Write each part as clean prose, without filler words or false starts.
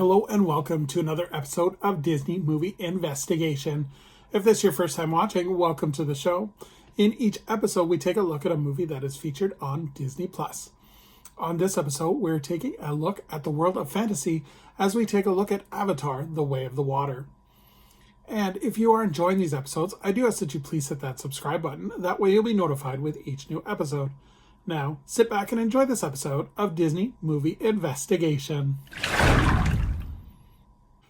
Hello and welcome to another episode of Disney Movie Investigation. If this is your first time watching, welcome to the show. In each episode, we take a look at a movie that is featured on Disney+. On this episode, we're taking a look at the world of fantasy as we take a look at Avatar: The Way of the Water. And if you are enjoying these episodes, I do ask that you please hit that subscribe button. That way you'll be notified with each new episode. Now, sit back and enjoy this episode of Disney Movie Investigation.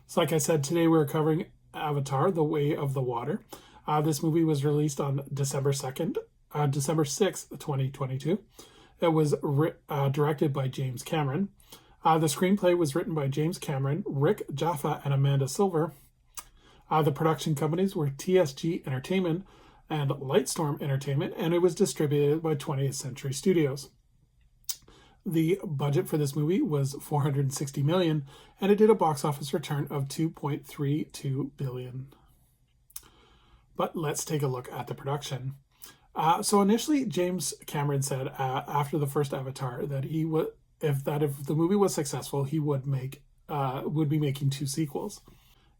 So like I said, today we're covering Avatar: The Way of the Water. This movie was released on December 6th, 2022. It was directed by James Cameron. The screenplay was written by James Cameron, Rick Jaffa, and Amanda Silver. The production companies were TSG Entertainment and Lightstorm Entertainment, and it was distributed by 20th Century Studios. The budget for this movie was $460 million, and it did a box office return of $2.32 billion. But let's take a look at the production. So initially, James Cameron said after the first Avatar that he would, if the movie was successful, he would be making two sequels.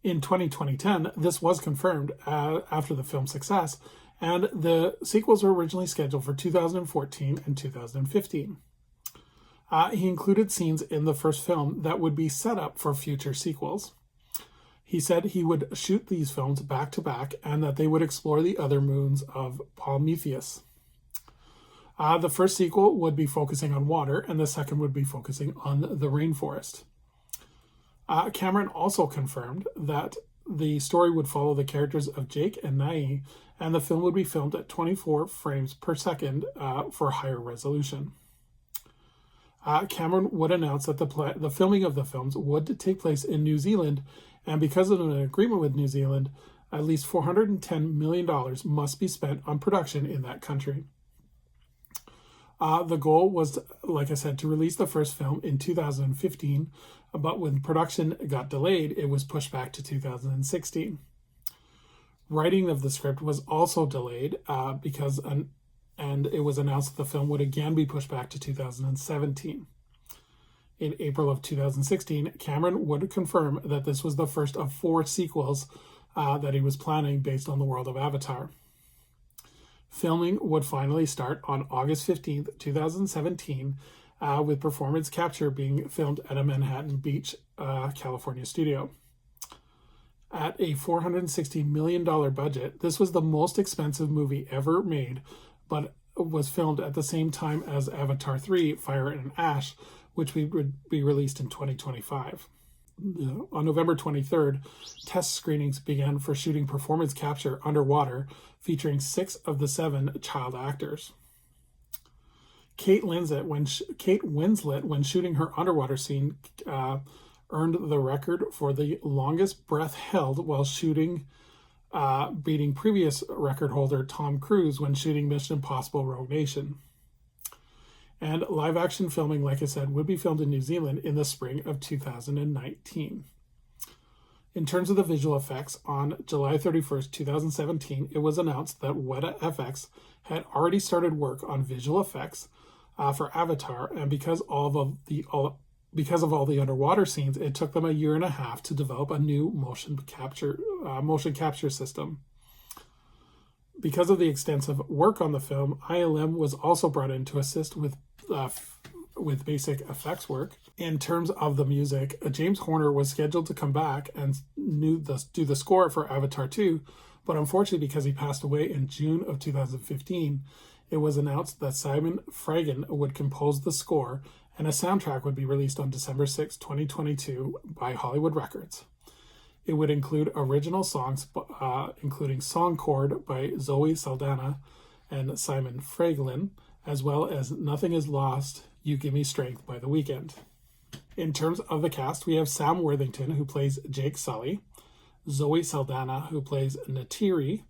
In 2010, this was confirmed after the film's success, and the sequels were originally scheduled for 2014 and 2015. He included scenes in the first film that would be set up for future sequels. He said he would shoot these films back to back and that they would explore the other moons of Prometheus. The first sequel would be focusing on water, and the second would be focusing on the rainforest. Cameron also confirmed that the story would follow the characters of Jake and Nai, and the film would be filmed at 24 frames per second for higher resolution. Cameron would announce that the filming of the films would take place in New Zealand, and because of an agreement with New Zealand, at least $410 million must be spent on production in that country. The goal was, like I said, to release the first film in 2015, but when production got delayed, it was pushed back to 2016. Writing of the script was also delayed and it was announced that the film would again be pushed back to 2017. In April of 2016, Cameron would confirm that this was the first of 4 sequels that he was planning based on the world of Avatar. Filming would finally start on August 15th, 2017, with performance capture being filmed at a Manhattan Beach, California studio. At a $460 million budget, this was the most expensive movie ever made, but was filmed at the same time as Avatar 3, Fire and Ash, which would be released in 2025. On November 23rd, test screenings began for shooting performance capture underwater, featuring 6 of the 7 child actors. Kate Winslet, when shooting her underwater scene, earned the record for the longest breath held while shooting, beating previous record holder Tom Cruise when shooting Mission Impossible: Rogue Nation. And live action filming, like I said, would be filmed in New Zealand in the spring of 2019. In terms of the visual effects, on July 31st, 2017, it was announced that Weta FX had already started work on visual effects for Avatar, and because of all the underwater scenes, it took them a year and a half to develop a new motion capture system. Because of the extensive work on the film, ILM was also brought in to assist with basic effects work. In terms of the music, James Horner was scheduled to come back and do the score for Avatar 2, but unfortunately, because he passed away in June of 2015, it was announced that Simon Fragan would compose the score, and a soundtrack would be released on December 6, 2022 by Hollywood Records. It would include original songs, including Song Chord by Zoe Saldana and Simon Fraglin, as well as Nothing Is Lost, You Give Me Strength by The Weeknd. In terms of the cast, we have Sam Worthington, who plays Jake Sully, Zoe Saldana, who plays Neytiri,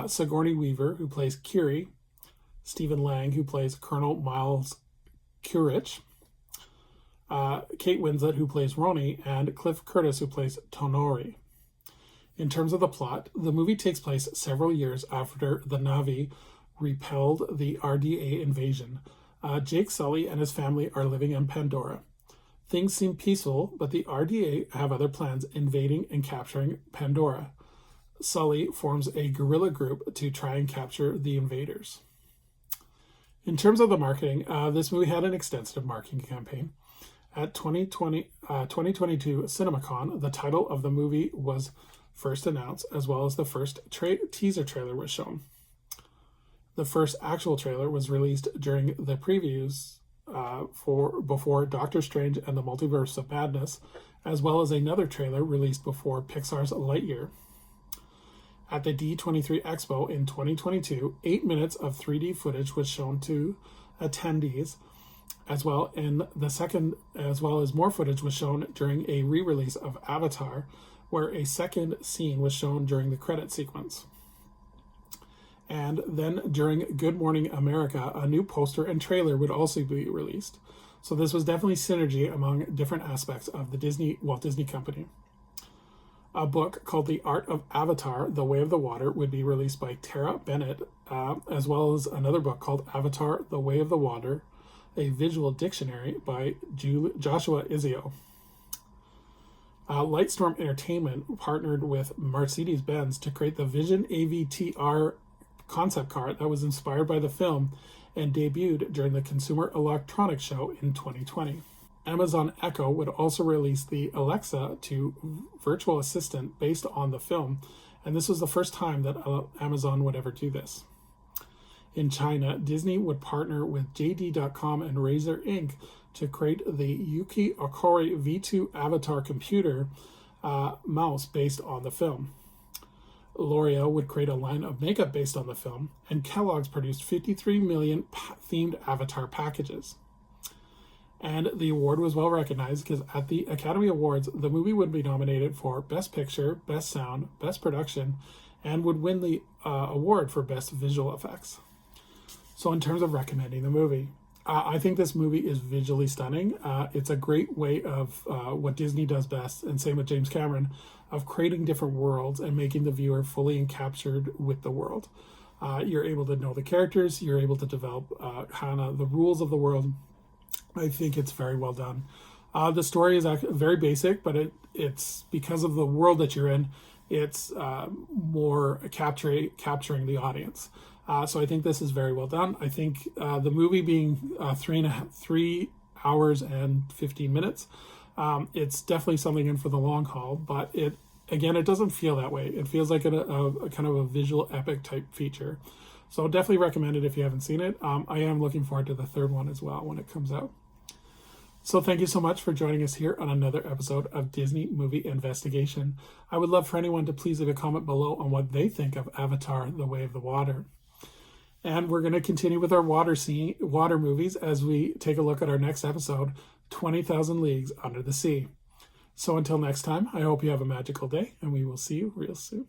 Sigourney Weaver, who plays Kiri, Stephen Lang, who plays Colonel Miles Curich, Kate Winslet, who plays Roni, and Cliff Curtis, who plays Tonori. In terms of the plot, the movie takes place several years after the Na'vi repelled the RDA invasion. Jake Sully and his family are living on Pandora. Things seem peaceful, but the RDA have other plans, invading and capturing Pandora. Sully forms a guerrilla group to try and capture the invaders. In terms of the marketing, this movie had an extensive marketing campaign. At 2022 CinemaCon, the title of the movie was first announced, as well as the first teaser trailer was shown. The first actual trailer was released during the previews before Doctor Strange and the Multiverse of Madness, as well as another trailer released before Pixar's Lightyear. At the D23 Expo in 2022, 8 minutes of 3D footage was shown to attendees, as well as more footage was shown during a re-release of Avatar, where a second scene was shown during the credit sequence. And then during Good Morning America, a new poster and trailer would also be released. So this was definitely synergy among different aspects of the Walt Disney Company. A book called The Art of Avatar, The Way of the Water would be released by Tara Bennett, as well as another book called Avatar, The Way of the Water, a Visual Dictionary by Joshua Izio. Lightstorm Entertainment partnered with Mercedes-Benz to create the Vision AVTR concept car that was inspired by the film and debuted during the Consumer Electronics Show in 2020. Amazon Echo would also release the Alexa to virtual assistant based on the film, and this was the first time that Amazon would ever do this. In China, Disney would partner with JD.com and Razer Inc. to create the Yuki Okori V2 avatar computer mouse based on the film. L'Oreal would create a line of makeup based on the film, and Kellogg's produced 53 million themed avatar packages. And the award was well recognized because at the Academy Awards, the movie would be nominated for Best Picture, Best Sound, Best Production, and would win the award for Best Visual Effects. So in terms of recommending the movie, I think this movie is visually stunning. It's a great way of what Disney does best, and same with James Cameron, of creating different worlds and making the viewer fully encaptured with the world. You're able to know the characters, you're able to develop kind of the rules of the world. I think it's very well done. The story is very basic, but it's because of the world that you're in, it's more capturing the audience. So I think this is very well done. I think the movie being 3 hours and 15 minutes, it's definitely something in for the long haul, but it doesn't feel that way. It feels like a kind of a visual epic type feature. So definitely recommend it if you haven't seen it. I am looking forward to the third one as well when it comes out. So thank you so much for joining us here on another episode of Disney Movie Investigation. I would love for anyone to please leave a comment below on what they think of Avatar, The Way of the Water. And we're going to continue with our water movies as we take a look at our next episode, 20,000 Leagues Under the Sea. So until next time, I hope you have a magical day, and we will see you real soon.